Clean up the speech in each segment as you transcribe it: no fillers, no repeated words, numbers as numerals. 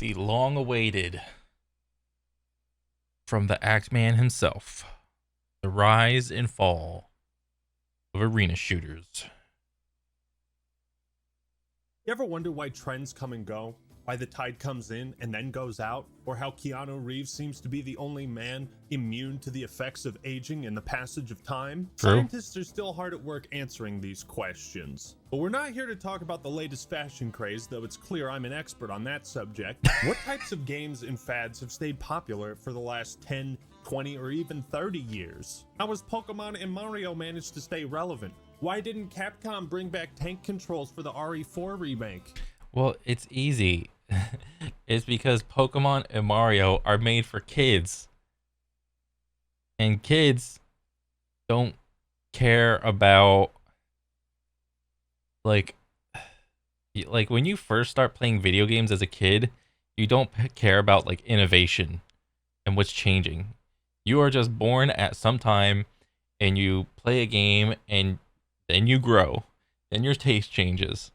The long awaited from the Act Man himself, the rise and fall of arena shooters. You ever wonder why trends come and go? Why the tide comes in and then goes out? Or how Keanu Reeves seems to be the only man immune to the effects of aging and the passage of time? True. Scientists are still hard at work answering these questions. But we're not here to talk about the latest fashion craze, though it's clear I'm an expert on that subject. What types of games and fads have stayed popular for the last 10, 20, or even 30 years? How has Pokemon and Mario managed to stay relevant? Why didn't Capcom bring back tank controls for the RE4 remake? Well, it's easy. It's because Pokemon and Mario are made for kids. And kids don't care about like when you first start playing video games as a kid, you don't care about like innovation and what's changing. You are just born at some time and you play a game and then you grow. Then your taste changes.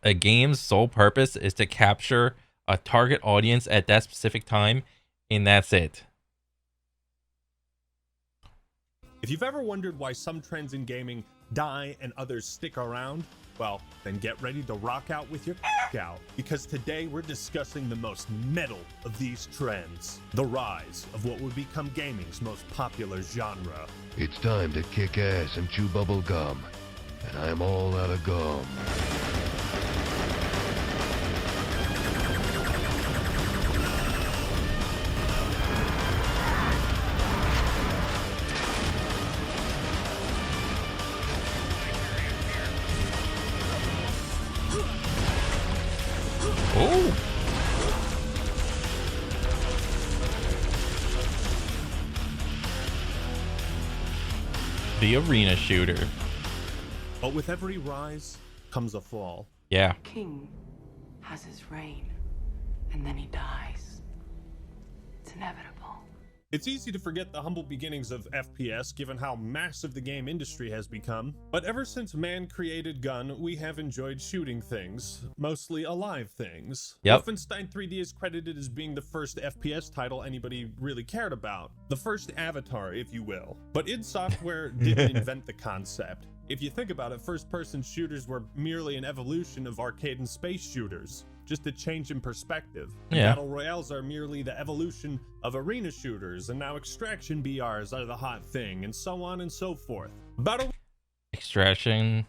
A game's sole purpose is to capture a target audience at that specific time, and that's it. If you've ever wondered why some trends in gaming die and others stick around, well, then get ready to rock out with your out, because today we're discussing the most metal of these trends, the rise of what would become gaming's most popular genre. It's time to kick ass and chew bubble gum, and I'm all out of gum. Oh. The arena shooter. But with every rise comes a fall. Yeah. King has his reign, and then he dies. It's inevitable. It's easy to forget the humble beginnings of FPS given how massive the game industry has become, but ever since man created gun, we have enjoyed shooting things, mostly alive things. Yep. Wolfenstein 3D is credited as being the first FPS title anybody really cared about, the first Avatar, if you will. But id Software didn't invent the concept. If you think about it, first-person shooters were merely an evolution of arcade and space shooters. Just a change in perspective. Yeah. Battle royales are merely the evolution of arena shooters, and now extraction BRs are the hot thing, and so on and so forth. Extraction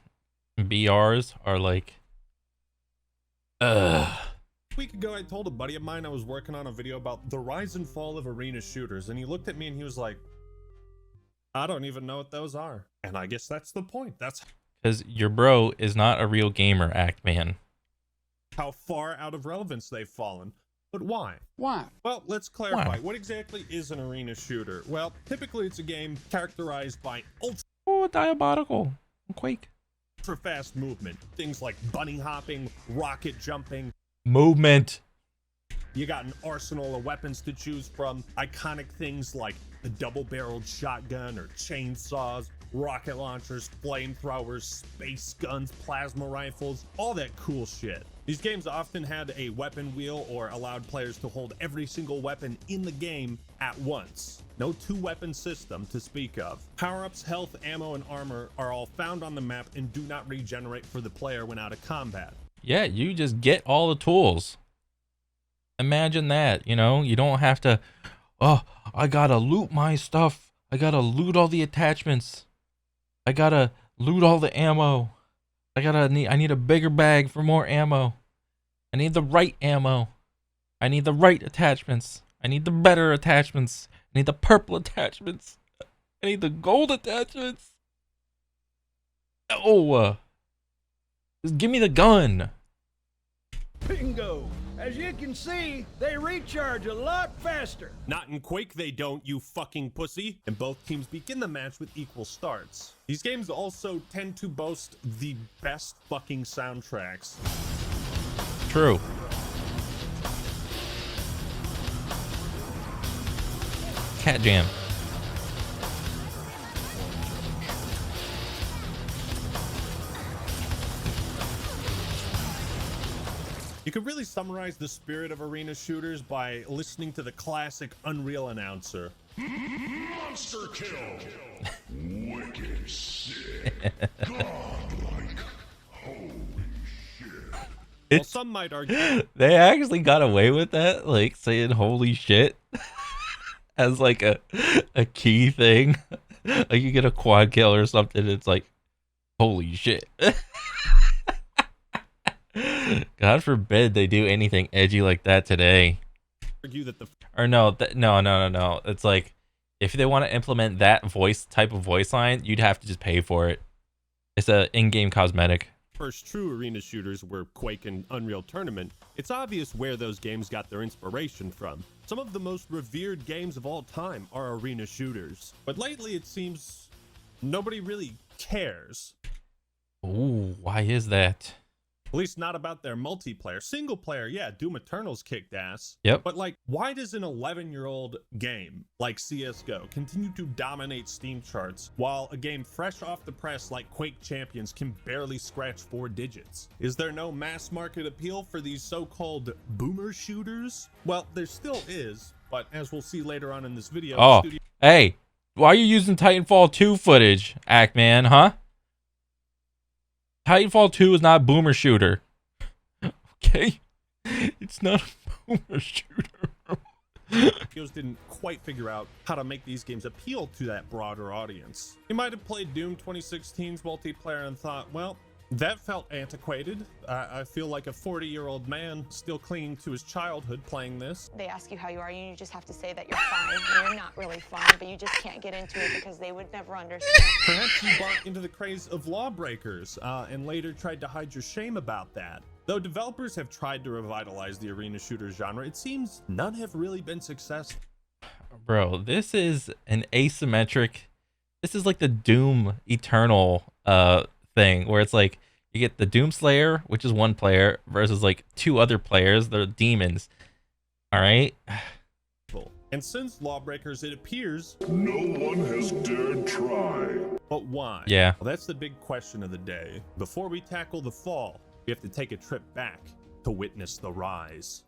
BRs are like, A week ago, I told a buddy of mine I was working on a video about the rise and fall of arena shooters, and he looked at me and he was like, I don't even know what those are. And I guess that's the point. That's because your bro is not a real gamer, Act Man. how far out of relevance they've fallen. But why? Why? Well, let's clarify. Why? What exactly is an arena shooter? Well, typically it's a game characterized by Oh, diabolical. Quake. ultra-fast movement. Things like bunny hopping, rocket jumping. Movement. You got an arsenal of weapons to choose from. Iconic things like the double-barreled shotgun or chainsaws, rocket launchers, flamethrowers, space guns, plasma rifles, all that cool shit. These games often had a weapon wheel or allowed players to hold every single weapon in the game at once. No two-weapon system to speak of. Power-ups, health, ammo, and armor are all found on the map and do not regenerate for the player when out of combat. Yeah, you just get all the tools. Imagine that, you know? You don't have to, oh, I gotta loot my stuff. I gotta loot all the attachments. I gotta loot all the ammo. I need a bigger bag for more ammo. I need the right ammo. I need the right attachments. I need the better attachments. I need the purple attachments. I need the gold attachments. Oh, just give me the gun. Bingo! As you can see, they recharge a lot faster. Not in Quake they don't, you fucking pussy. And both teams begin the match with equal starts. These games also tend to boast the best fucking soundtracks. True. Cat Jam. You could really summarize the spirit of arena shooters by listening to the classic Unreal announcer. Monster kill! Wicked sick! Godlike! Holy shit! Well, some might argue They actually got away with that, like saying "holy shit" as like a key thing. Like you get a quad kill or something, it's like holy shit. God forbid they do anything edgy like that today. that the Or no, no. It's like if they want to implement that type of voice line, you'd have to just pay for it. It's a in-game cosmetic. first true arena shooters were Quake and Unreal Tournament, it's obvious where those games got their inspiration from. Some of the most revered games of all time are arena shooters. But lately it seems nobody really cares. Ooh, why is that? At least not about their multiplayer. Single player, yeah, Doom Eternal's kicked ass. Yep. But like, why does an 11-year-old game like CSGO continue to dominate Steam charts while a game fresh off the press like Quake Champions can barely scratch 4 digits? Is there no mass market appeal for these so-called boomer shooters? Well, there still is, but as we'll see later on in this video, Oh, hey, why are you using Titanfall 2 footage, Ackman, huh? Titanfall 2 is not a boomer shooter. Okay? It's not a boomer shooter. studios didn't quite figure out how to make these games appeal to that broader audience. You might have played Doom 2016's multiplayer and thought, well, that felt antiquated. I feel like a 40-year-old man still clinging to his childhood playing this. They ask you how you are, and you just have to say that you're fine. And you're not really fine, but you just can't get into it because they would never understand. Perhaps you bought into the craze of Lawbreakers and later tried to hide your shame about that. Though developers have tried to revitalize the arena shooter genre, it seems none have really been successful. Bro, this is an asymmetric. This is like the Doom Eternal thing where it's like you get the Doom Slayer, which is one player, versus like 2 other players. They're demons. All right. And since Lawbreakers, it appears no one has dared try. But why? Yeah. Well, that's the big question of the day. Before we tackle the fall, we have to take a trip back to witness the rise.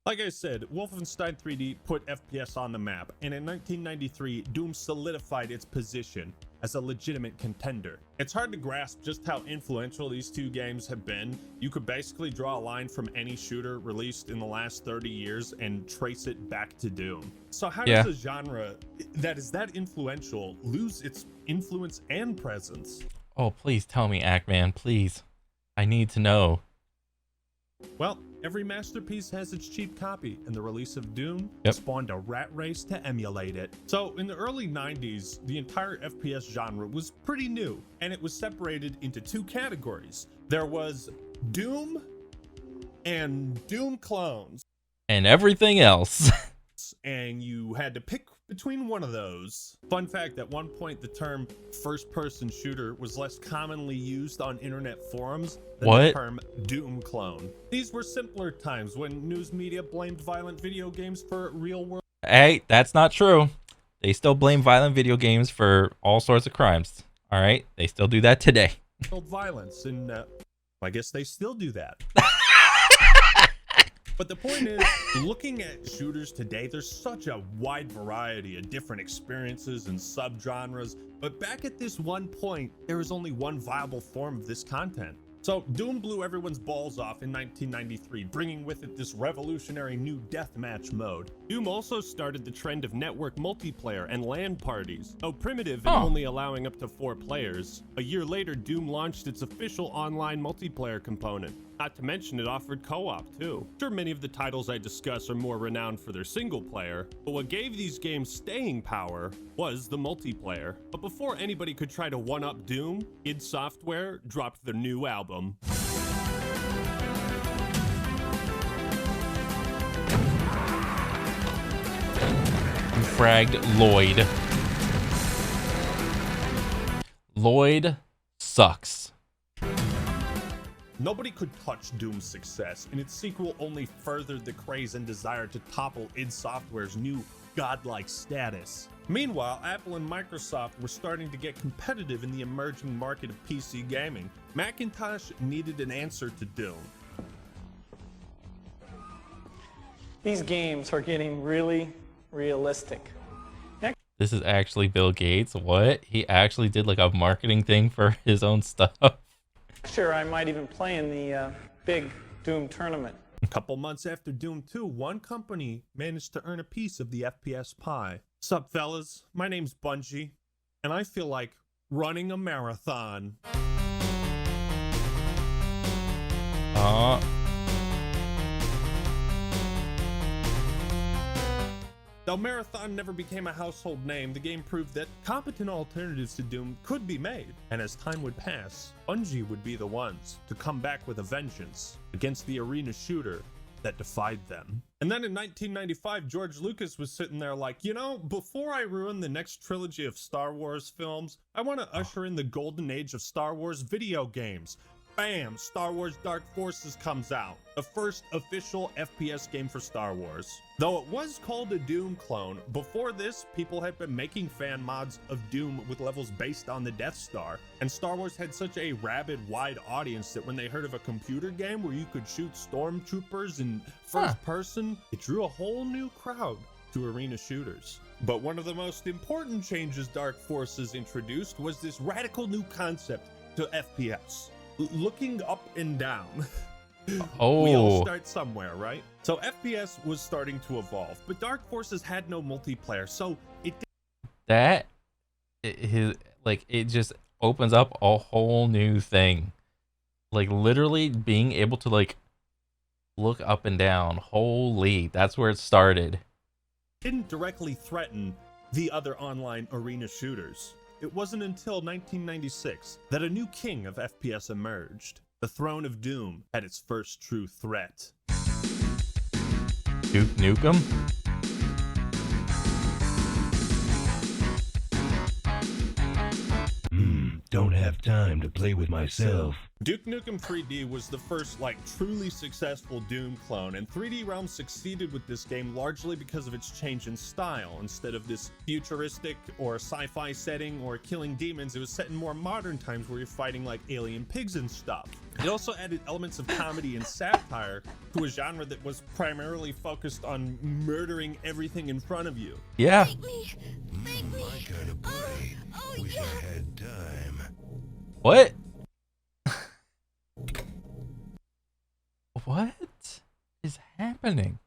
Like I said, Wolfenstein 3D put FPS on the map, and in 1993, Doom solidified its position as a legitimate contender. It's hard to grasp just how influential these 2 games have been. You could basically draw a line from any shooter released in the last 30 years and trace it back to Doom. So how does a genre that is that influential lose its influence and presence? Oh, please tell me, Ackman, please. I need to know. Well, every masterpiece has its cheap copy, and the release of Doom Yep. spawned a rat race to emulate it. So in the early 90s, the entire FPS genre was pretty new, and it was separated into 2 categories. There was Doom and Doom clones, And everything else. and you had to pick between one of those. Fun fact, at one point the term first-person shooter was less commonly used on internet forums than the term Doom clone. These were simpler times when news media blamed violent video games for real-world Hey, that's not true. They still blame violent video games for all sorts of crimes. All right? They still do that today. violence, and I guess they still do that. But the point is, looking at shooters today, there's such a wide variety of different experiences and subgenres. But back at this one point, there was only one viable form of this content. So Doom blew everyone's balls off in 1993, bringing with it this revolutionary new deathmatch mode. Doom also started the trend of network multiplayer and LAN parties, though primitive and only allowing up to 4 players. A year later, Doom launched its official online multiplayer component. Not to mention it offered co-op too. Sure, many of the titles I discuss are more renowned for their single player, but what gave these games staying power was the multiplayer. But before anybody could try to one-up Doom, id Software dropped their new album. You fragged Lloyd. Lloyd sucks. Nobody could touch Doom's success, and its sequel only furthered the craze and desire to topple id Software's new godlike status. Meanwhile, Apple and Microsoft were starting to get competitive in the emerging market of PC gaming. Macintosh needed an answer to Doom. These games are getting really realistic. This is actually Bill Gates. What? He actually did like a marketing thing for his own stuff. Sure, I might even play in the big Doom tournament. A couple months after Doom 2, one company managed to earn a piece of the FPS pie. Sup, fellas? My name's Bungie, and I feel like running a marathon. Though Marathon never became a household name, the game proved that competent alternatives to Doom could be made, and as time would pass, Bungie would be the ones to come back with a vengeance against the arena shooter that defied them. And then in 1995, George Lucas was sitting there like, you know, before I ruin the next trilogy of Star Wars films, I want to usher in the golden age of Star Wars video games. Bam! Star Wars Dark Forces comes out, the first official FPS game for Star Wars. Though it was called a Doom clone, before this, people had been making fan mods of Doom with levels based on the Death Star, and Star Wars had such a rabid, wide audience that when they heard of a computer game where you could shoot stormtroopers in first person, it drew a whole new crowd to arena shooters. But one of the most important changes Dark Forces introduced was this radical new concept to FPS. Looking up and down. Oh. We all start somewhere, right? So FPS was starting to evolve, but Dark Forces had no multiplayer, so it it just opens up a whole new thing. Like literally being able to like look up and down. Holy, that's where it started. didn't directly threaten the other online arena shooters. It wasn't until 1996 that a new king of FPS emerged. The throne of Doom had its first true threat. Duke Nukem? Don't have time to play with myself. Duke Nukem 3D was the first, truly successful Doom clone, and 3D Realms succeeded with this game largely because of its change in style. Instead of this futuristic or sci-fi setting or killing demons, it was set in more modern times where you're fighting like alien pigs and stuff. It also added elements of comedy and satire to a genre that was primarily focused on murdering everything in front of you. Yeah. My kind of party. Wish I had time. What? What is happening?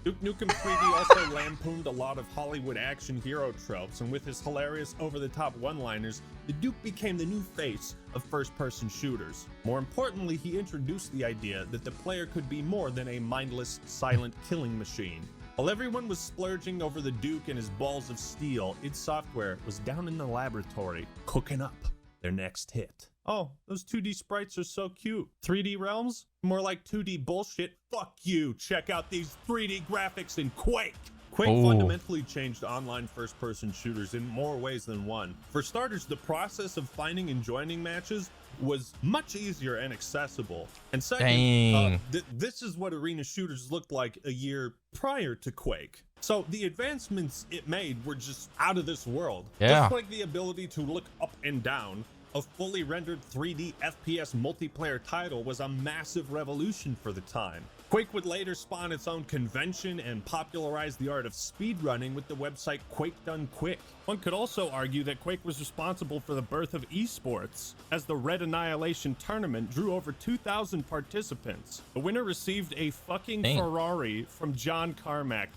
Duke Nukem 3D also lampooned a lot of Hollywood action hero tropes, and with his hilarious over-the-top one-liners, the Duke became the new face of first-person shooters. More importantly, he introduced the idea that the player could be more than a mindless, silent killing machine. While everyone was splurging over the Duke and his balls of steel, id Software was down in the laboratory, cooking up their next hit. Oh, those 2D sprites are so cute. 3D Realms? More like 2D bullshit. Fuck you. Check out these 3D graphics in Quake. Quake fundamentally changed online first-person shooters in more ways than one. For starters, the process of finding and joining matches was much easier and accessible. And second, this is what arena shooters looked like a year prior to Quake. So the advancements it made were just out of this world. Yeah. Just like the ability to look up and down, a fully rendered 3D FPS multiplayer title was a massive revolution for the time. Quake would later spawn its own convention and popularize the art of speedrunning with the website Quake Done Quick. One could also argue that Quake was responsible for the birth of esports, as the Red Annihilation tournament drew over 2,000 participants. The winner received a fucking Ferrari from John Carmack.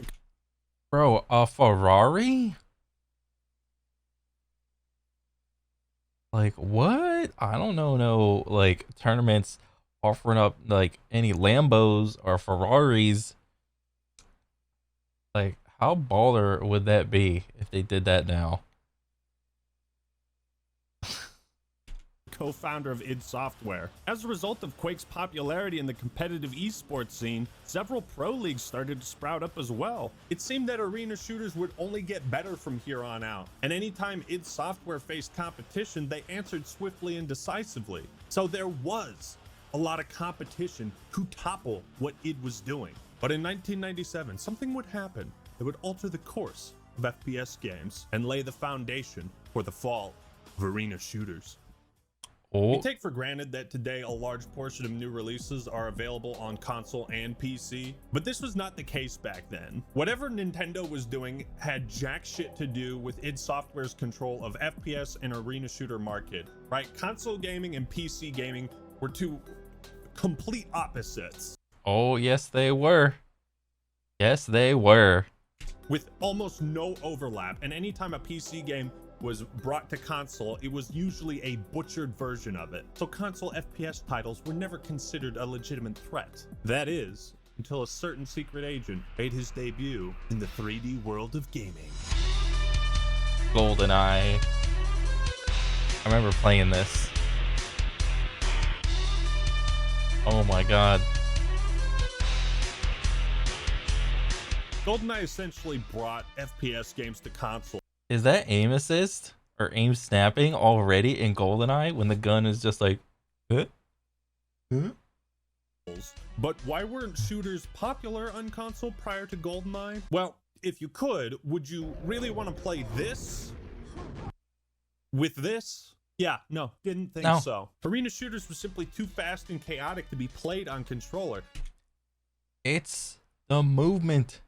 Bro, a Ferrari? Like, what? I don't know, no, like, tournaments offering up, like, any Lambos or Ferraris. Like, how baller would that be if they did that now? Co-founder of id Software. As a result of Quake's popularity in the competitive esports scene, several pro leagues started to sprout up as well. It seemed that arena shooters would only get better from here on out, and anytime id Software faced competition, they answered swiftly and decisively. So there was a lot of competition to topple what id was doing. But in 1997, something would happen that would alter the course of FPS games and lay the foundation for the fall of arena shooters. We Oh, take for granted that today a large portion of new releases are available on console and PC, but this was not the case back then. Whatever Nintendo was doing had jack shit to do with id Software's control of FPS and arena shooter market, right? Console gaming and PC gaming were two complete opposites, oh, yes, they were. Yes, they were. with almost no overlap, and anytime a PC game was brought to console, it was usually a butchered version of it. So console FPS titles were never considered a legitimate threat. That is, until a certain secret agent made his debut in the 3D world of gaming. GoldenEye. I remember playing this. Oh my god. GoldenEye essentially brought FPS games to console. Is that aim assist or aim snapping already in GoldenEye when the gun is just like, huh? Huh? But why weren't shooters popular on console prior to GoldenEye? Well, if you could, would you really want to play this with this? Yeah, no, didn't think No. so. Arena shooters were simply too fast and chaotic to be played on controller. It's the movement.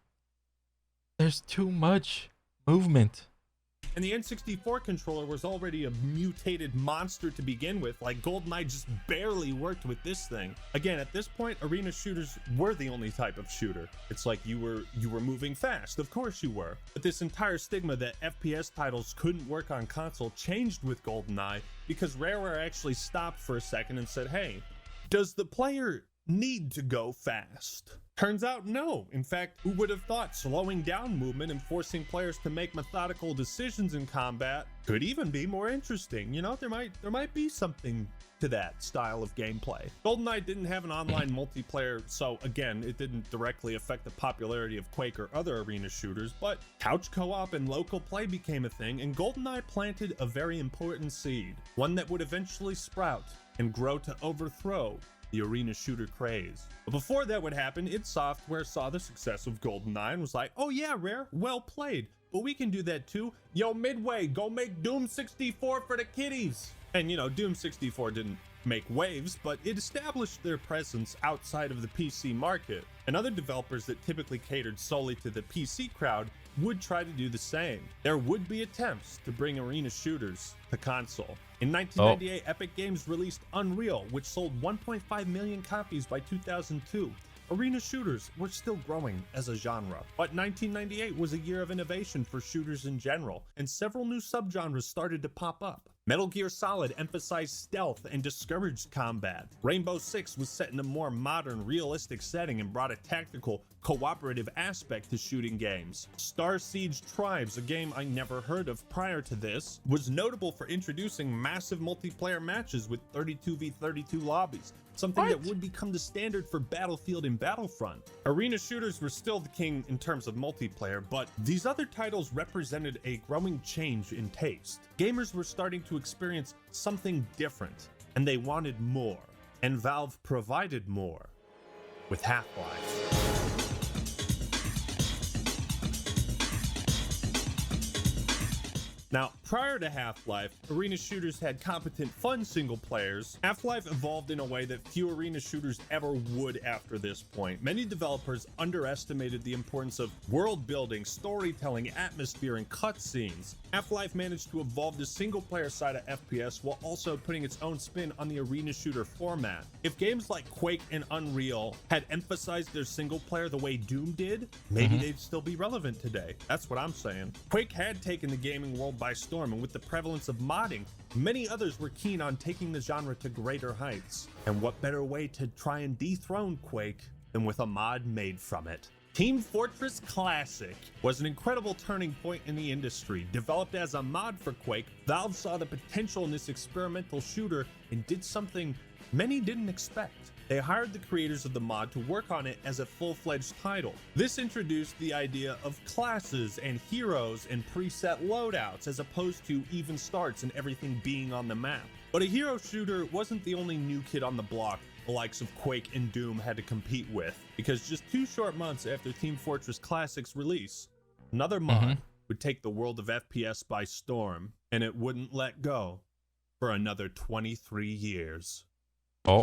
There's too much movement. And the N64 controller was already a mutated monster to begin with. Like, GoldenEye just barely worked with this thing. Again, at this point, arena shooters were the only type of shooter. It's like you were moving fast. Of course you were. But this entire stigma that FPS titles couldn't work on console changed with GoldenEye because Rareware actually stopped for a second and said, hey, does the player need to go fast? Turns out no. In fact, who would have thought slowing down movement and forcing players to make methodical decisions in combat could even be more interesting? You know, there might be something to that style of gameplay. GoldenEye didn't have an online multiplayer, so again, it didn't directly affect the popularity of Quake or other arena shooters, but couch co-op and local play became a thing, and GoldenEye planted a very important seed, one that would eventually sprout and grow to overthrow the arena shooter craze. But before that would happen, id Software saw the success of GoldenEye and was like, oh yeah, Rare, well played, but we can do that too. Yo, Midway, go make Doom 64 for the kiddies. And you know, Doom 64 didn't make waves, but it established their presence outside of the PC market. And other developers that typically catered solely to the PC crowd would try to do the same. There would be attempts to bring arena shooters to console. In 1998, Epic Games released Unreal, which sold 1.5 million copies by 2002. Arena shooters were still growing as a genre, but 1998 was a year of innovation for shooters in general, and several new subgenres started to pop up. Metal Gear Solid emphasized stealth and discouraged combat. Rainbow Six was set in a more modern, realistic setting and brought a tactical, cooperative aspect to shooting games. Star Siege Tribes, a game I never heard of prior to this, was notable for introducing massive multiplayer matches with 32v32 lobbies, something that would become the standard for Battlefield and Battlefront. Arena shooters were still the king in terms of multiplayer, but these other titles represented a growing change in taste. Gamers were starting to experience something different, and they wanted more, and Valve provided more with Half-Life. Now, prior to Half-Life, arena shooters had competent, fun single players. Half-Life evolved in a way that few arena shooters ever would after this point. Many developers underestimated the importance of world building, storytelling, atmosphere, and cutscenes. Half-Life managed to evolve the single-player side of FPS while also putting its own spin on the arena shooter format. If games like Quake and Unreal had emphasized their single-player the way Doom did, maybe they'd still be relevant today. That's what I'm saying. Quake had taken the gaming world by storm, and with the prevalence of modding, many others were keen on taking the genre to greater heights. And what better way to try and dethrone Quake than with a mod made from it? Team Fortress Classic was an incredible turning point in the industry. Developed as a mod for Quake, Valve saw the potential in this experimental shooter and did something many didn't expect. They hired the creators of the mod to work on it as a full-fledged title. This introduced the idea of classes and heroes and preset loadouts as opposed to even starts and everything being on the map. But a hero shooter wasn't the only new kid on the block the likes of Quake and Doom had to compete with, because just 2 short months after Team Fortress Classic's release, another mod would take the world of FPS by storm, and it wouldn't let go for another 23 years. Oh,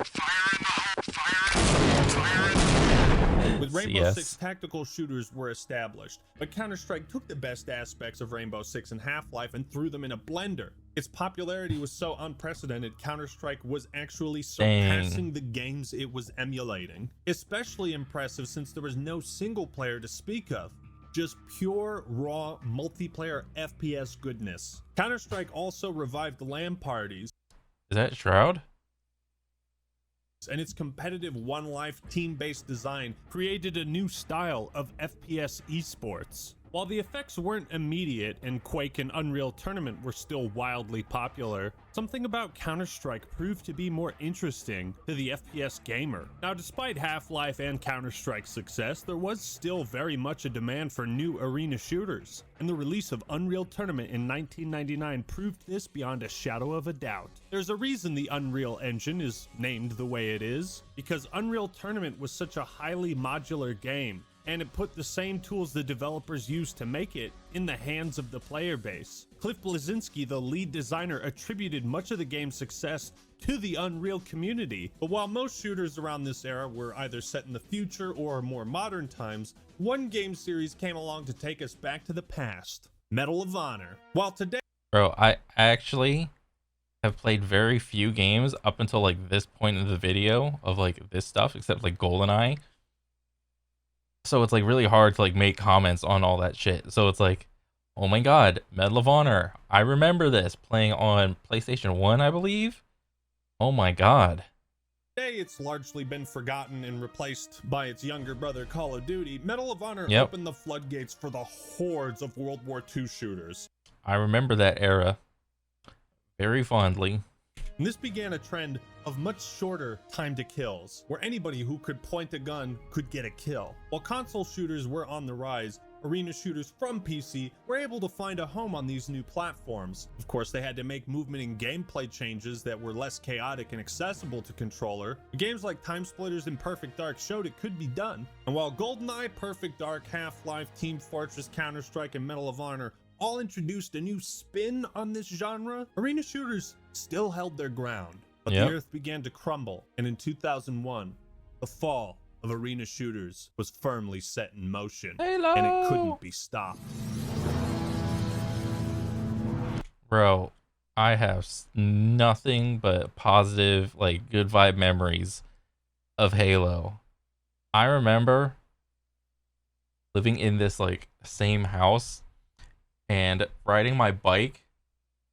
With Rainbow CS. Six, tactical shooters were established, but Counter-Strike took the best aspects of Rainbow Six and Half-Life and threw them in a blender. Its popularity was so unprecedented, Counter-Strike was actually surpassing the games it was emulating. Especially impressive since there was no single player to speak of. Just pure, raw, multiplayer FPS goodness. Counter-Strike also revived LAN parties, Is that Shroud? and its competitive One Life team-based design created a new style of FPS esports. While the effects weren't immediate and Quake and Unreal Tournament were still wildly popular, something about Counter-Strike proved to be more interesting to the FPS gamer. Now, despite Half-Life and Counter-Strike's success, there was still very much a demand for new arena shooters, and the release of Unreal Tournament in 1999 proved this beyond a shadow of a doubt. There's a reason the Unreal Engine is named the way it is, because Unreal Tournament was such a highly modular game, and it put the same tools the developers used to make it in the hands of the player base. Cliff Bleszinski, the lead designer, attributed much of the game's success to the Unreal community. But while most shooters around this era were either set in the future or more modern times, one game series came along to take us back to the past: Medal of Honor. While today, Bro, I actually have played very few games up until like this point in the video of like this stuff, except like GoldenEye. So it's like really hard to like make comments on all that shit. So it's like, oh my god, Medal of Honor. I remember this playing on PlayStation 1, I believe. Oh my god. Today, it's largely been forgotten and replaced by its younger brother, Call of Duty. Medal of Honor opened the floodgates for the hordes of World War II shooters. I remember that era very fondly. And this began a trend of much shorter time to kills, where anybody who could point a gun could get a kill. While console shooters were on the rise, arena shooters from PC were able to find a home on these new platforms. Of course, they had to make movement and gameplay changes that were less chaotic and accessible to controller. Games like Time Splitters and Perfect Dark showed it could be done. And while GoldenEye, Perfect Dark, Half-Life, Team Fortress, Counter-Strike, and Medal of Honor all introduced a new spin on this genre, arena shooters still held their ground. But the earth began to crumble, and in 2001, the fall of arena shooters was firmly set in motion, and it couldn't be stopped. Bro, I have nothing but positive, like good vibe memories of Halo. I remember living in this like same house and riding my bike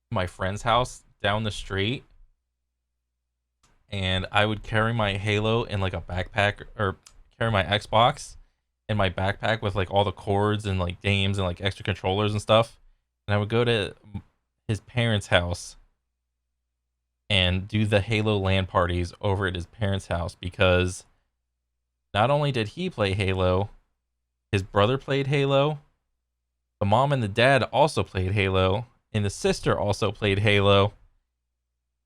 to my friend's house down the street, and I would carry my Halo in like a backpack, or carry my Xbox in my backpack with like all the cords and like games and like extra controllers and stuff, and I would go to his parents' house and do the Halo LAN parties over at his parents' house, because not only did he play Halo, his brother played Halo, the mom and the dad also played Halo, and the sister also played Halo,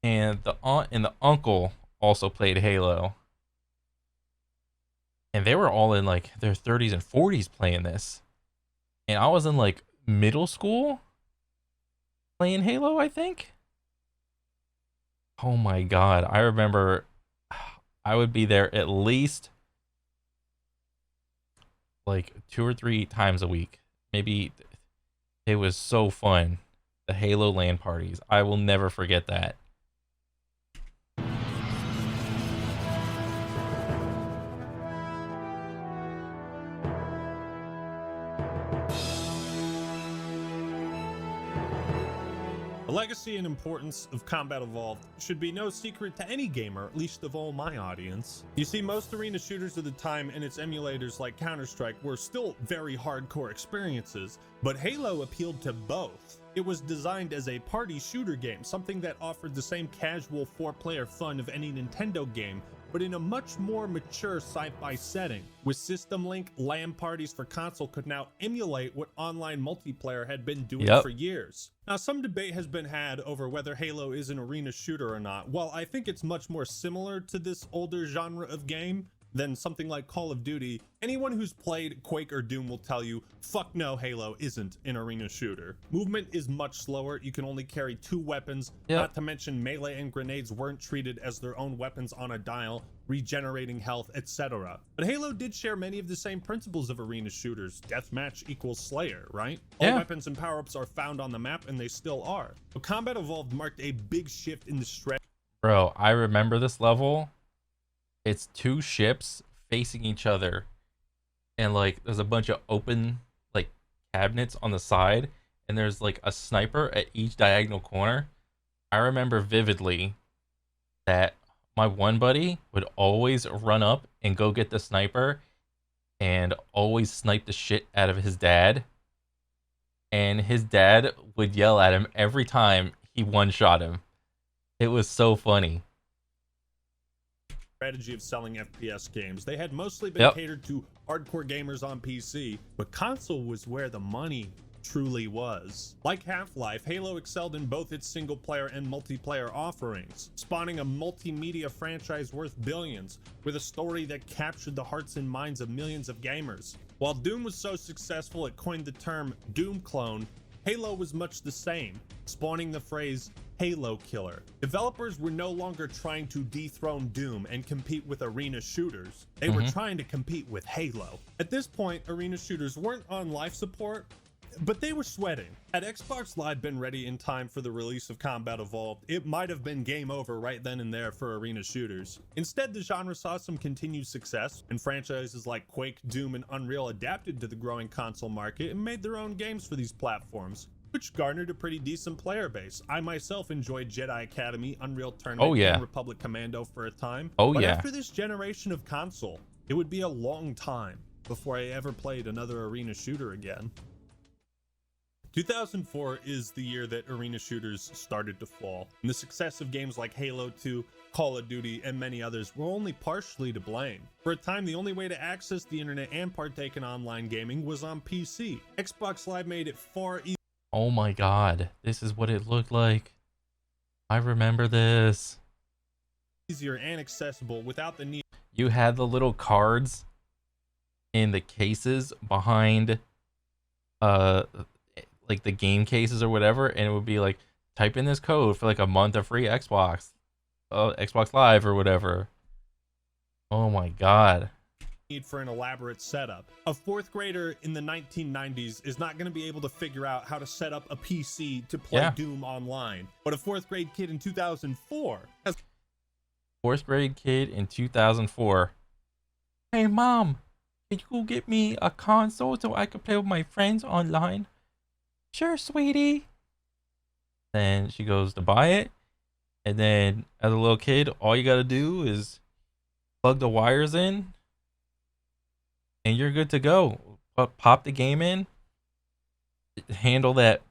and the aunt and the uncle also played Halo. And they were all in like their 30s and 40s playing this. And I was in like middle school playing Halo, I think. Oh my god, I remember I would be there at least like 2 or 3 times a week. Maybe. It was so fun. The Halo LAN parties. I will never forget that. The legacy and importance of Combat Evolved should be no secret to any gamer, at least of all my audience. You see, most arena shooters of the time and its emulators like Counter-Strike were still very hardcore experiences, but Halo appealed to both. It was designed as a party shooter game, something that offered the same casual 4-player fun of any Nintendo game, but in a much more mature sci-fi setting. With System Link, LAN parties for console could now emulate what online multiplayer had been doing for years. Now, some debate has been had over whether Halo is an arena shooter or not. While I think it's much more similar to this older genre of game, than something like Call of Duty, anyone who's played Quake or Doom will tell you, fuck no, Halo isn't an arena shooter. Movement is much slower, you can only carry 2 weapons, not to mention melee and grenades weren't treated as their own weapons on a dial, regenerating health, etc. But Halo did share many of the same principles of arena shooters. Deathmatch equals Slayer, right? All weapons and power-ups are found on the map, and they still are. But Combat Evolved marked a big shift in the strategy. Bro, I remember this level. It's 2 ships facing each other, and like there's a bunch of open like cabinets on the side, and there's like a sniper at each diagonal corner. I remember vividly that my one buddy would always run up and go get the sniper and always snipe the shit out of his dad, and his dad would yell at him every time he one-shot him. It was so funny. Strategy of selling FPS games. They had mostly been catered to hardcore gamers on PC, but console was where the money truly was. Like Half-Life, Halo excelled in both its single-player and multiplayer offerings, spawning a multimedia franchise worth billions, with a story that captured the hearts and minds of millions of gamers. While Doom was so successful it coined the term Doom clone, Halo was much the same, spawning the phrase Halo killer. Developers were no longer trying to dethrone Doom and compete with arena shooters. They were trying to compete with Halo. At this point, arena shooters weren't on life support, but they were sweating. Had Xbox Live been ready in time for the release of Combat Evolved, it might have been game over right then and there for arena shooters. Instead, the genre saw some continued success, and franchises like Quake, Doom, and Unreal adapted to the growing console market and made their own games for these platforms, which garnered a pretty decent player base. I myself enjoyed Jedi Academy, Unreal Tournament, and Republic Commando for a time. But after this generation of console, it would be a long time before I ever played another arena shooter again. 2004 is the year that arena shooters started to fall, and the success of games like Halo 2, Call of Duty, and many others were only partially to blame. For a time, the only way to access the internet and partake in online gaming was on PC. Xbox Live made it far easier. Oh my god, this is what it looked like. I remember this. Easier and accessible without the need. You had the little cards in the cases behind like the game cases or whatever, and it would be like, type in this code for like a month of free Xbox Live or whatever. Oh my god. Need for an elaborate setup. A 4th grader in the 1990s is not going to be able to figure out how to set up a PC to play Doom online, but a 4th grade kid in 2004 has 4th grade kid in 2004. Hey mom, can you go get me a console so I can play with my friends online? Sure, sweetie. Then she goes to buy it, and then as a little kid, all you gotta do is plug the wires in, and you're good to go. Pop the game in, handle that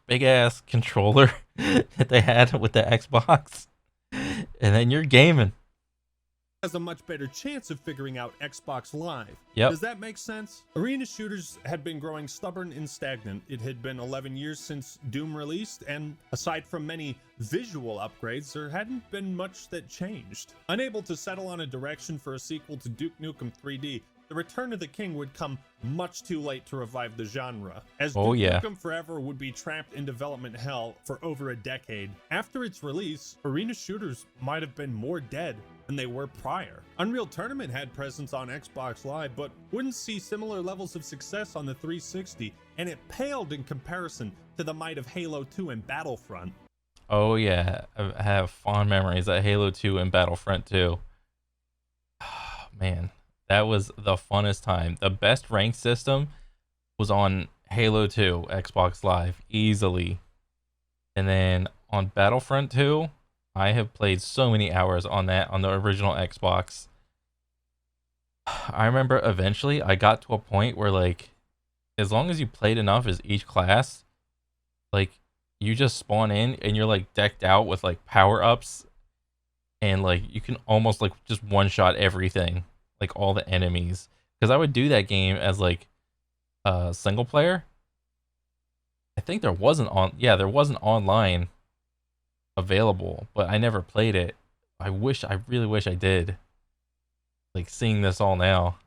big ass controller that they had with the Xbox, and then you're gaming. Has a much better chance of figuring out Xbox Live. Yep. Does that make sense? Arena shooters had been growing stubborn and stagnant. It had been 11 years since Doom released, and aside from many visual upgrades, there hadn't been much that changed. Unable to settle on a direction for a sequel to Duke Nukem 3D, the Return of the King would come much too late to revive the genre, as Duke Nukem Forever would be trapped in development hell for over a decade. After its release, arena shooters might have been more dead than they were prior. Unreal Tournament had presence on Xbox Live, but wouldn't see similar levels of success on the 360, and it paled in comparison to the might of Halo 2 and Battlefront. Oh yeah, I have fond memories of Halo 2 and Battlefront 2. Man, that was the funnest time. The best rank system was on Halo 2 Xbox Live, easily. And then on Battlefront 2, I have played so many hours on that on the original Xbox. I remember eventually I got to a point where, like, as long as you played enough as each class, like, you just spawn in and you're like decked out with like power-ups, and like you can almost like just one-shot everything, like all the enemies. Because I would do that game as like single player. I think there wasn't online available, but I never played it. I really wish I did. Like seeing this all now.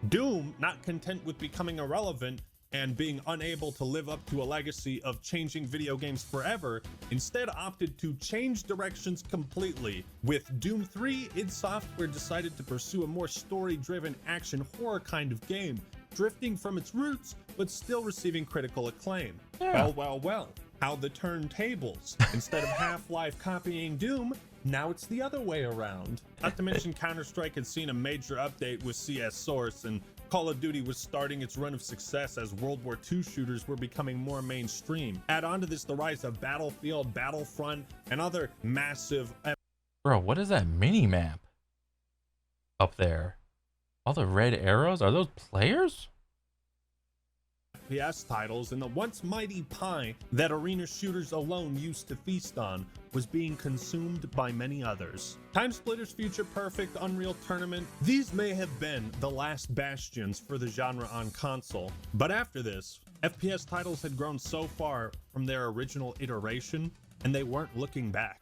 Doom, not content with becoming irrelevant and being unable to live up to a legacy of changing video games forever, instead opted to change directions completely. With Doom 3, id Software decided to pursue a more story-driven action horror kind of game, drifting from its roots, but still receiving critical acclaim. Yeah. Well, how the turntables. Instead of Half-Life copying Doom, now it's the other way around. Not to mention Counter-Strike had seen a major update with CS Source, and Call of Duty was starting its run of success as World War II shooters were becoming more mainstream. Add on to this the rise of Battlefield, Battlefront, and other massive... Bro, what is that mini map up there? All the red arrows? Are those players? FPS titles, and the once mighty pie that arena shooters alone used to feast on was being consumed by many others. Timesplitters, Future Perfect, Unreal Tournament, these may have been the last bastions for the genre on console. But after this, FPS titles had grown so far from their original iteration, and they weren't looking back.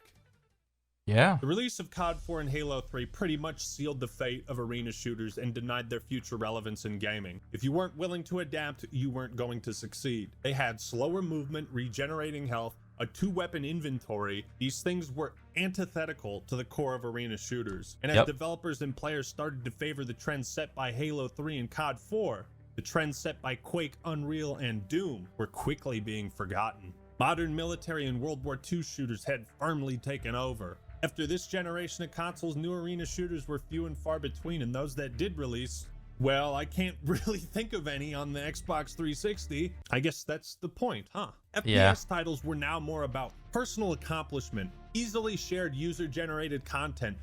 Yeah. The release of COD 4 and Halo 3 pretty much sealed the fate of arena shooters and denied their future relevance in gaming. If you weren't willing to adapt, you weren't going to succeed. They had slower movement, regenerating health, a 2-weapon inventory. These things were antithetical to the core of arena shooters. And as developers and players started to favor the trends set by Halo 3 and COD 4, the trends set by Quake, Unreal, and Doom were quickly being forgotten. Modern military and World War II shooters had firmly taken over. After this generation of consoles, new arena shooters were few and far between, and those that did release, well, I can't really think of any on the Xbox 360. I guess that's the point, huh? FPS titles were now more about personal accomplishment, easily shared user-generated content.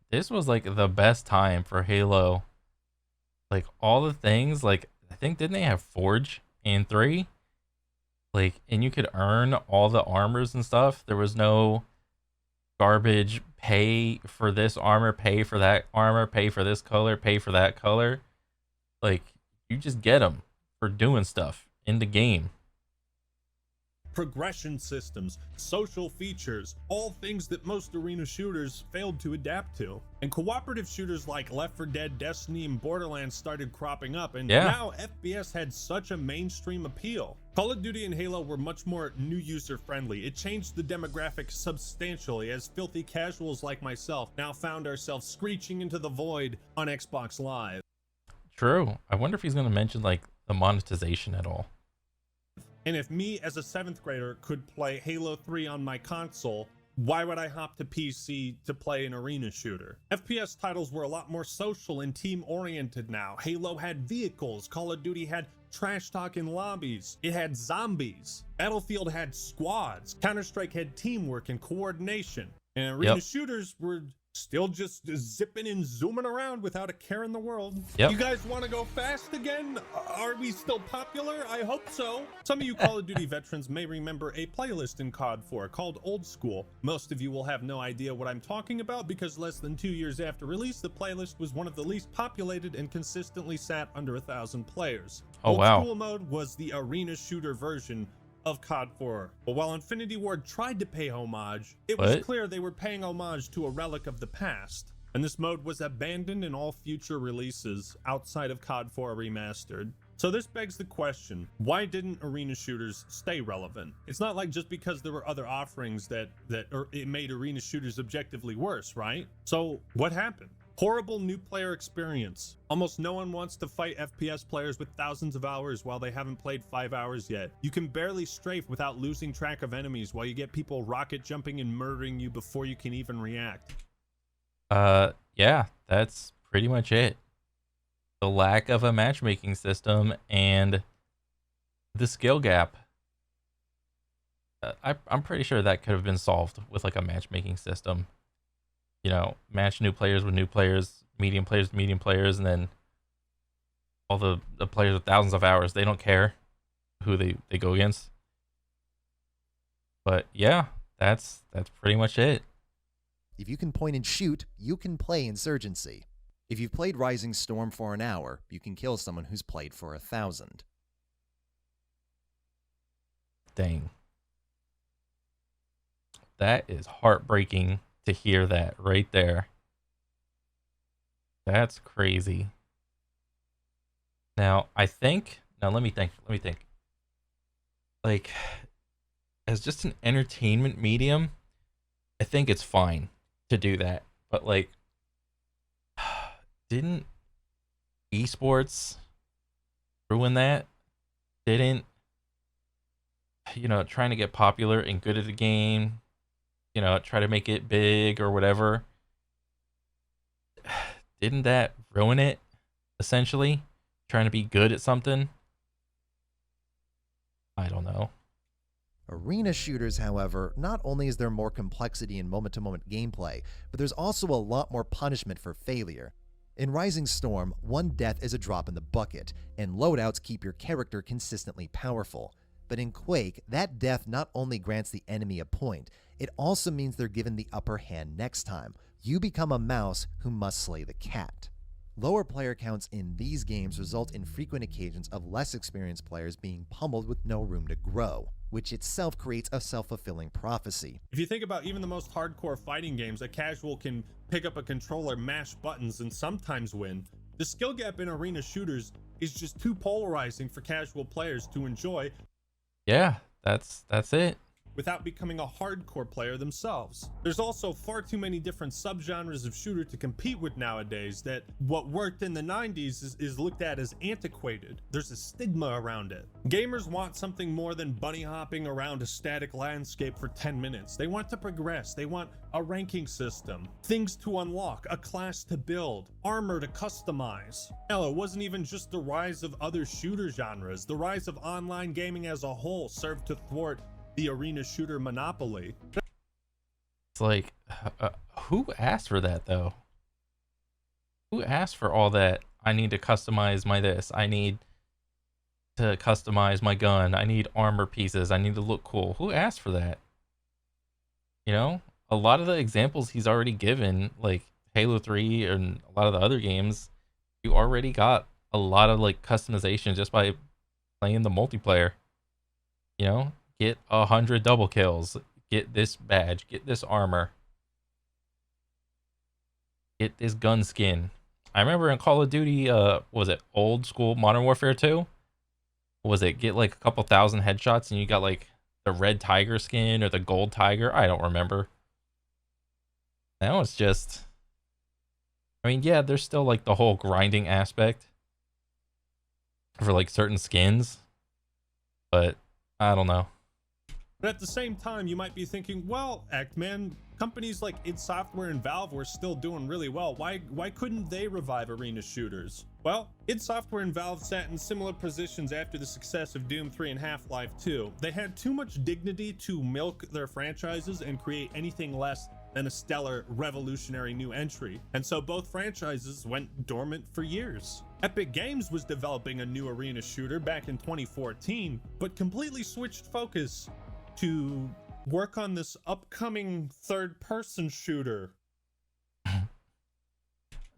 This was like the best time for Halo. Like all the things, like I think didn't they have Forge in 3? Like, and you could earn all the armors and stuff. There was no garbage pay for this armor, pay for that armor, pay for this color, pay for that color. Like, you just get them for doing stuff in the game. Progression systems, social features, all things that most arena shooters failed to adapt to. And cooperative shooters like Left 4 Dead, Destiny, and Borderlands started cropping up, and now FPS had such a mainstream appeal. Call of Duty and Halo were much more new user friendly. It changed the demographic substantially, as filthy casuals like myself now found ourselves screeching into the void on Xbox Live. True. I wonder if he's going to mention like the monetization at all. And if me as a 7th grader could play Halo 3 on my console, why would I hop to PC to play an arena shooter? FPS titles were a lot more social and team-oriented now. Halo had vehicles, Call of Duty had trash talk in lobbies, it had zombies, Battlefield had squads, Counter-Strike had teamwork and coordination, and arena shooters were still just zipping and zooming around without a care in the world. You guys want to go fast again? Are we still popular? I hope so. Some of you Call of Duty veterans may remember a playlist in COD 4 called Old School. Most of you will have no idea what I'm talking about because less than 2 years after release, the playlist was one of the least populated and consistently sat under 1,000 players. Old School mode was the arena shooter version of COD 4. But while Infinity Ward tried to pay homage, it was clear they were paying homage to a relic of the past. And this mode was abandoned in all future releases outside of COD 4 Remastered. So this begs the question, why didn't arena shooters stay relevant? It's not like just because there were other offerings that it made arena shooters objectively worse, right? So what happened? Horrible new player experience. Almost no one wants to fight FPS players with thousands of hours while they haven't played 5 hours yet. You can barely strafe without losing track of enemies while you get people rocket jumping and murdering you before you can even react. Yeah, that's pretty much it. The lack of a matchmaking system and the skill gap. I'm pretty sure that could have been solved with like a matchmaking system. You know, match new players with new players, medium players with medium players, and then all the players with thousands of hours, they don't care who they go against. But yeah, that's pretty much it. If you can point and shoot, you can play Insurgency. If you've played Rising Storm for an hour, you can kill someone who's played for 1,000. Dang. That is heartbreaking to hear that right there. That's crazy. Now, I think, now let me think. Like, as just an entertainment medium, I think it's fine to do that. But like, didn't esports ruin that? Didn't, trying to get popular and good at the game, try to make it big or whatever, didn't that ruin it, essentially? Trying to be good at something? I don't know. Arena shooters, however, not only is there more complexity in moment-to-moment gameplay, but there's also a lot more punishment for failure. In Rising Storm, one death is a drop in the bucket, and loadouts keep your character consistently powerful. But in Quake, that death not only grants the enemy a point, it also means they're given the upper hand next time. You become a mouse who must slay the cat. Lower player counts in these games result in frequent occasions of less experienced players being pummeled with no room to grow, which itself creates a self-fulfilling prophecy. If you think about even the most hardcore fighting games, a casual can pick up a controller, mash buttons, and sometimes win. The skill gap in arena shooters is just too polarizing for casual players to enjoy. Yeah, that's it. Without becoming a hardcore player themselves. There's also far too many different subgenres of shooter to compete with nowadays that what worked in the 90s is looked at as antiquated. There's a stigma around it. Gamers want something more than bunny hopping around a static landscape for 10 minutes. They want to progress. They want a ranking system, things to unlock, a class to build, armor to customize. Hell, it wasn't even just the rise of other shooter genres. The rise of online gaming as a whole served to thwart the arena shooter monopoly. It's like, who asked for that though? Who asked for all that? I need to customize my this. I need to customize my gun. I need armor pieces. I need to look cool. Who asked for that? A lot of the examples he's already given, like Halo 3 and a lot of the other games, you already got a lot of like customization just by playing the multiplayer. Get 100 double kills, get this badge, get this armor, get this gun skin. I remember in Call of Duty, was it old school Modern Warfare 2? Was it get like a couple thousand headshots and you got like the red tiger skin or the gold tiger? I don't remember. Now it's just, I mean, yeah, there's still like the whole grinding aspect for like certain skins, but I don't know. But at the same time, you might be thinking, well, man, companies like id Software and Valve were still doing really well. Why couldn't they revive arena shooters? Well, id Software and Valve sat in similar positions after the success of Doom 3 and Half-Life 2. They had too much dignity to milk their franchises and create anything less than a stellar, revolutionary new entry. And so both franchises went dormant for years. Epic Games was developing a new arena shooter back in 2014, but completely switched focus to work on this upcoming third-person shooter.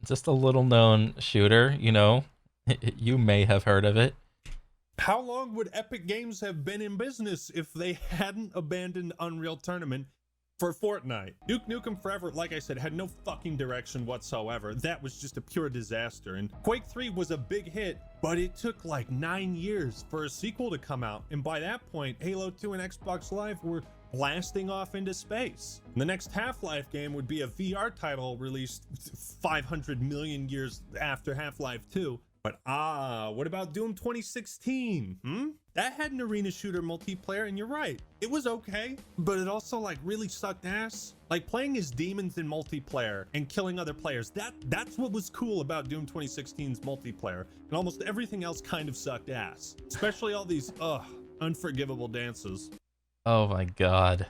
Just a little known shooter, you may have heard of it. How long would Epic Games have been in business if they hadn't abandoned Unreal Tournament for Fortnite? Duke Nukem Forever, like I said, had no fucking direction whatsoever. That was just a pure disaster. And Quake 3 was a big hit, but it took like 9 years for a sequel to come out. And by that point, Halo 2 and Xbox Live were blasting off into space. And the next Half-Life game would be a VR title released 500 million years after Half-Life 2. But what about Doom 2016? That had an arena shooter multiplayer, and you're right, it was okay, but it also like really sucked ass. Like playing as demons in multiplayer and killing other players, that's what was cool about Doom 2016's multiplayer, and almost everything else kind of sucked ass, especially all these unforgivable dances. Oh my god.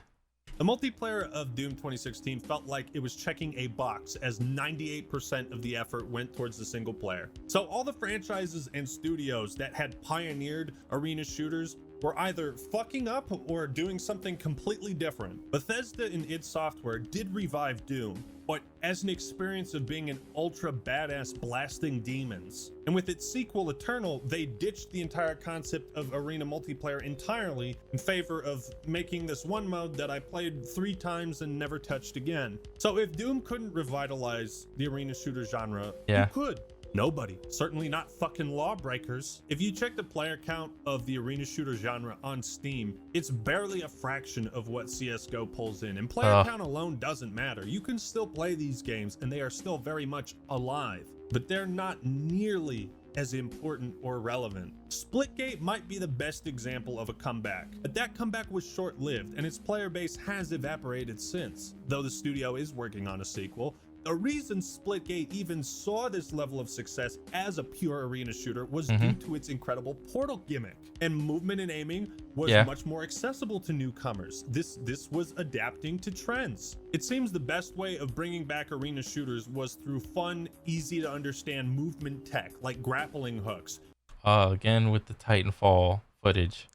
The multiplayer of Doom 2016 felt like it was checking a box, as 98% of the effort went towards the single player. So all the franchises and studios that had pioneered arena shooters were either fucking up or doing something completely different. Bethesda and id Software did revive Doom, but as an experience of being an ultra badass blasting demons. And with its sequel Eternal, they ditched the entire concept of arena multiplayer entirely in favor of making this one mode that I played 3 times and never touched again. So if Doom couldn't revitalize the arena shooter genre, Yeah. who could? Nobody. Certainly not fucking lawbreakers. If you check the player count of the arena shooter genre on Steam, it's barely a fraction of what CSGO pulls in. And player count alone doesn't matter. You can still play these games and they are still very much alive, but they're not nearly as important or relevant. Splitgate might be the best example of a comeback, but that comeback was short-lived and its player base has evaporated since. Though the studio is working on a sequel, the reason Splitgate even saw this level of success as a pure arena shooter was due to its incredible portal gimmick, and movement and aiming was much more accessible to newcomers. This was adapting to trends. It seems the best way of bringing back arena shooters was through fun, easy to understand movement tech like grappling hooks. Again with the Titanfall footage.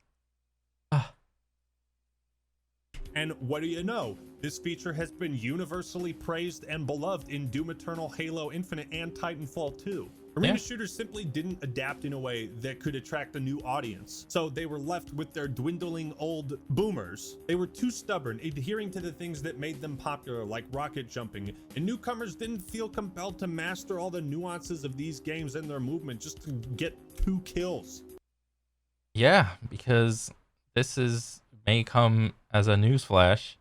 And what do you know? This feature has been universally praised and beloved in Doom Eternal, Halo Infinite, and Titanfall 2. Arena shooters simply didn't adapt in a way that could attract a new audience, so they were left with their dwindling old boomers. They were too stubborn, adhering to the things that made them popular, like rocket jumping, and newcomers didn't feel compelled to master all the nuances of these games and their movement just to get 2 kills. Yeah, because this may come as a newsflash.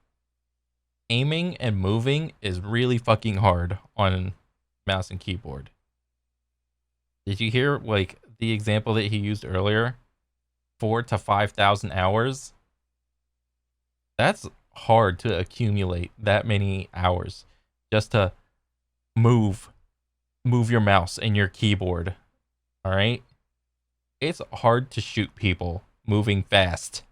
Aiming and moving is really fucking hard on mouse and keyboard. Did you hear like the example that he used earlier? 4,000 to 5,000 hours. That's hard to accumulate that many hours just to move your mouse and your keyboard. All right? It's hard to shoot people moving fast.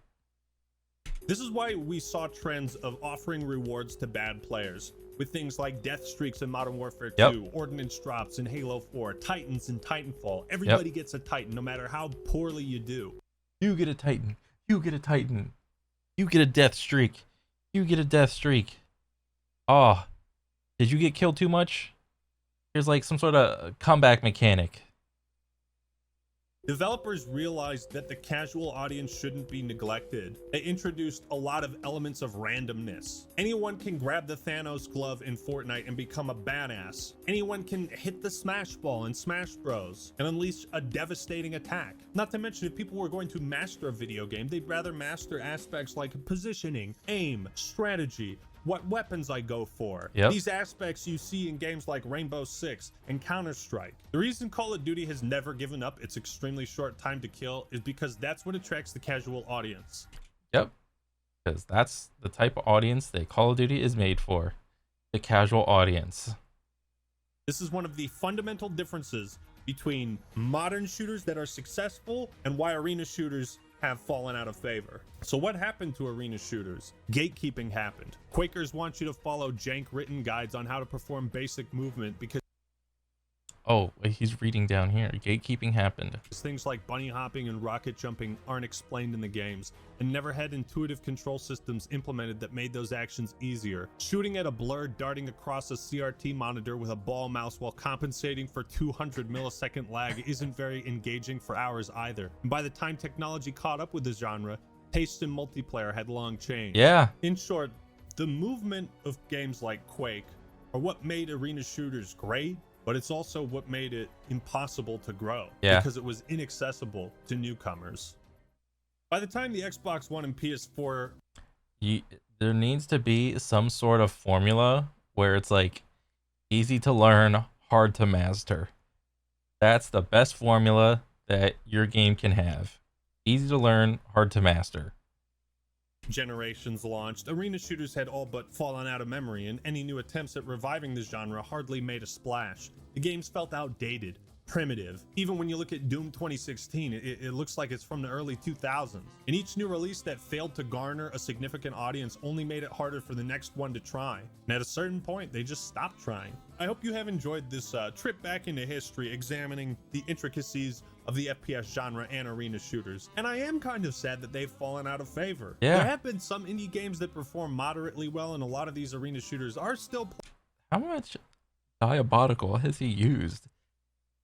This is why we saw trends of offering rewards to bad players, with things like death streaks in Modern Warfare 2, ordnance drops in Halo 4, Titans in Titanfall. Everybody gets a Titan, no matter how poorly you do. You get a Titan. You get a Titan. You get a death streak. You get a death streak. Oh, did you get killed too much? There's like some sort of comeback mechanic. Developers realized that the casual audience shouldn't be neglected. They introduced a lot of elements of randomness. Anyone can grab the Thanos glove in Fortnite and become a badass. Anyone can hit the Smash Ball in Smash Bros. And unleash a devastating attack. Not to mention, if people were going to master a video game, they'd rather master aspects like positioning, aim, strategy, what weapons I go for. These aspects you see in games like Rainbow Six and Counter-Strike. The reason Call of Duty has never given up its extremely short time to kill is because that's what attracts the casual audience. Yep. Because that's the type of audience that Call of Duty is made for. The casual audience. This is one of the fundamental differences between modern shooters that are successful and why arena shooters have fallen out of favor. So what happened to arena shooters? Gatekeeping happened. Quakers want you to follow jank written guides on how to perform basic movement because Oh, he's reading down here. Gatekeeping happened. things like bunny hopping and rocket jumping aren't explained in the games and never had intuitive control systems implemented that made those actions easier. Shooting at a blur darting across a CRT monitor with a ball mouse while compensating for 200 millisecond lag isn't very engaging for hours either. And by the time technology caught up with the genre, tastes in multiplayer had long changed. Yeah. In short, the movement of games like Quake are what made arena shooters great, but it's also what made it impossible to grow because it was inaccessible to newcomers. By the time the Xbox One and PS4, there needs to be some sort of formula where it's like easy to learn, hard to master. That's the best formula that your game can have. Easy to learn, hard to master. generations launched, arena shooters had all but fallen out of memory, and any new attempts at reviving the genre hardly made a splash. The games felt outdated, primitive. Even when you look at Doom 2016, it looks like it's from the early 2000s. And each new release that failed to garner a significant audience only made it harder for the next one to try. And at a certain point, they just stopped trying. I hope you have enjoyed this trip back into history, examining the intricacies of the FPS genre and arena shooters, and I am kind of sad that they've fallen out of favor. Yeah. There have been some indie games that perform moderately well, and a lot of these arena shooters are still How much Diabolical has he used?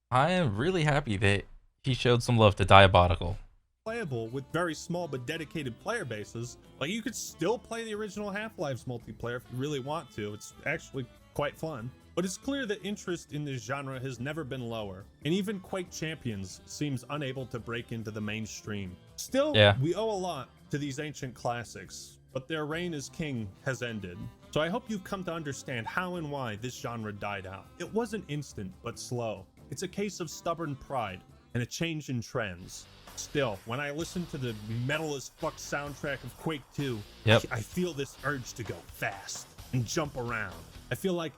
I am really happy that he showed some love to Diabolical. playable with very small but dedicated player bases. Like, you could still play the original Half-Life's multiplayer if you really want to. It's actually quite fun. But it's clear that interest in this genre has never been lower, and even Quake Champions seems unable to break into the mainstream. Still, Yeah. we owe a lot to these ancient classics, but their reign as king has ended. So I hope you've come to understand how and why this genre died out. It wasn't instant, but slow. It's a case of stubborn pride and a change in trends. Still, when I listen to the metal as fuck soundtrack of Quake 2, Yep. I feel this urge to go fast and jump around. I feel like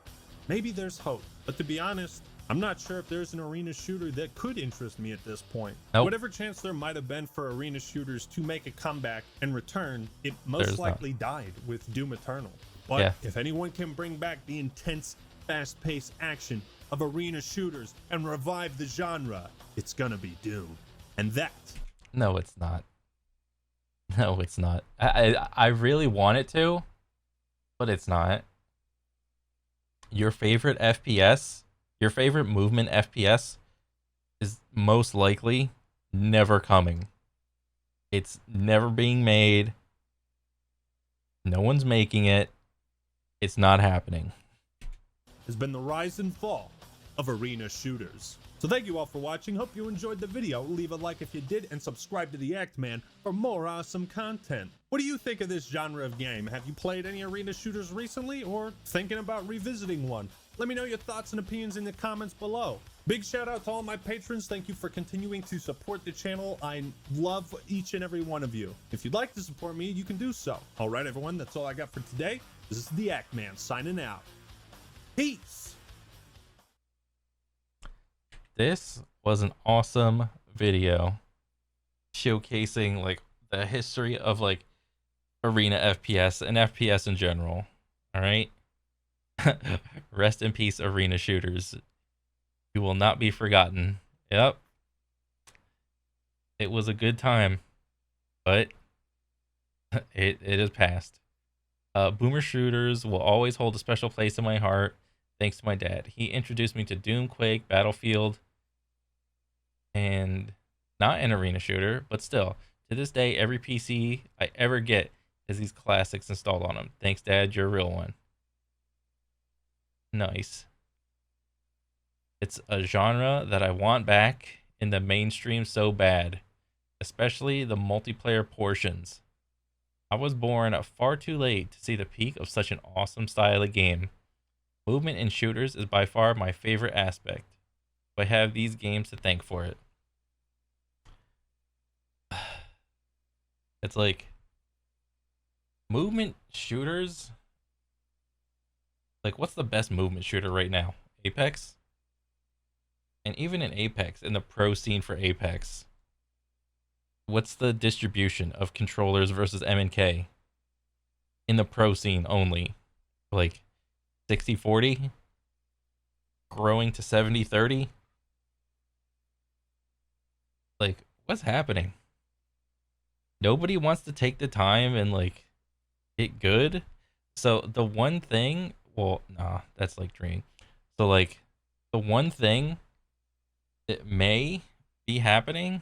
maybe there's hope, but to be honest, I'm not sure if there's an arena shooter that could interest me at this point. Nope. Whatever chance there might have been for arena shooters to make a comeback and return, it most There's not. likely died with Doom Eternal. But Yeah. if anyone can bring back the intense, fast-paced action of arena shooters and revive the genre, it's gonna be Doom. And that No, it's not. No, it's not. I really want it to, but it's not. Your favorite FPS, your favorite movement FPS is most likely never coming. It's never being made. No one's making it. It's not happening. has been the rise and fall of arena shooters. So thank you all for watching. Hope you enjoyed the video. Leave a like if you did, and subscribe to the Act Man for more awesome content. What do you think of this genre of game? Have you played any arena shooters recently, or thinking about revisiting one? Let me know your thoughts and opinions in the comments below. Big shout out to all my patrons. Thank you for continuing to support the channel. I love each and every one of you. If you'd like to support me, you can do so. All right, everyone, that's all I got for today. This is the Act Man signing out. Peace. This was an awesome video showcasing like the history of like arena FPS and FPS in general. All right. Rest in peace, arena shooters. You will not be forgotten. Yep. It was a good time, but it is past. Boomer shooters will always hold a special place in my heart, thanks to my dad. He introduced me to Doom, Quake, Battlefield, and not an arena shooter, but still, to this day, every PC I ever get has these classics installed on them. Thanks, Dad. You're a real one. Nice. It's a genre that I want back in the mainstream so bad, especially the multiplayer portions. I was born far too late to see the peak of such an awesome style of game. Movement in shooters is by far my favorite aspect. I have these games to thank for it. It's like movement shooters. Like, what's the best movement shooter right now? Apex? And even in Apex, in the pro scene for Apex, what's the distribution of controllers versus M&K? In the pro scene only. Like 60-40? Growing to 70-30? Like, what's happening? Nobody wants to take the time and like get good. So the one thing, well, nah, that's like dreaming. So like the one thing that may be happening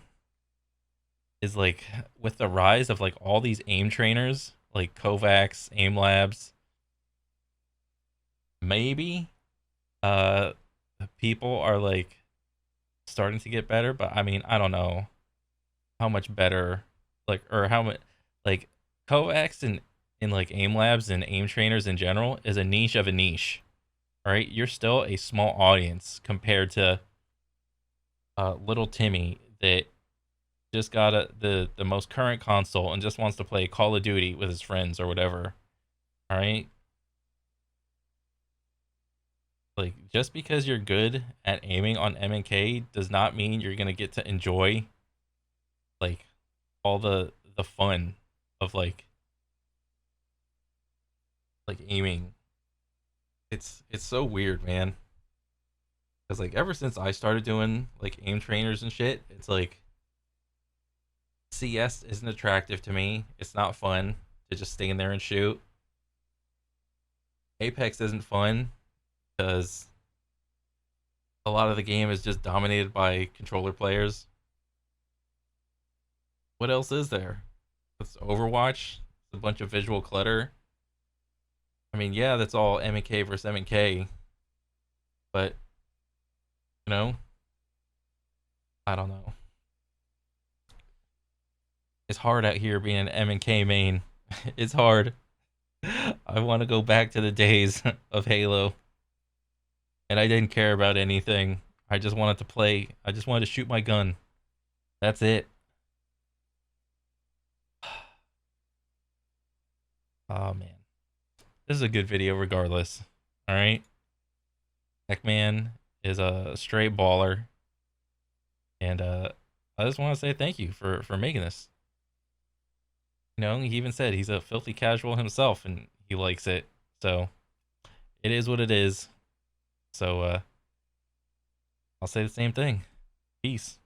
is like with the rise of like all these aim trainers, like Kovacs, Aim Labs, maybe people are like starting to get better, but I mean, I don't know how much better, like, or how much, like, Kovacs and in like Aim Labs and aim trainers in general is a niche of a niche. All right, you're still a small audience compared to little Timmy that just got the most current console and just wants to play Call of Duty with his friends or whatever. All right, like, just because you're good at aiming on M&K does not mean you're gonna get to enjoy like all the fun of like aiming. It's so weird, man. Because like ever since I started doing like aim trainers and shit, it's like CS isn't attractive to me. It's not fun to just stand there and shoot. Apex isn't fun because a lot of the game is just dominated by controller players. What else is there? It's Overwatch. It's a bunch of visual clutter. I mean, yeah, that's all MK versus MK, but you know, I don't know. It's hard out here being an M&K main. It's hard. I want to go back to the days of Halo. And I didn't care about anything. I just wanted to play. I just wanted to shoot my gun. That's it. Oh, man. This is a good video regardless. Alright? Heckman is a straight baller. And I just want to say thank you for making this. You know, he even said he's a filthy casual himself and he likes it. So, it is what it is. So, I'll say the same thing. Peace.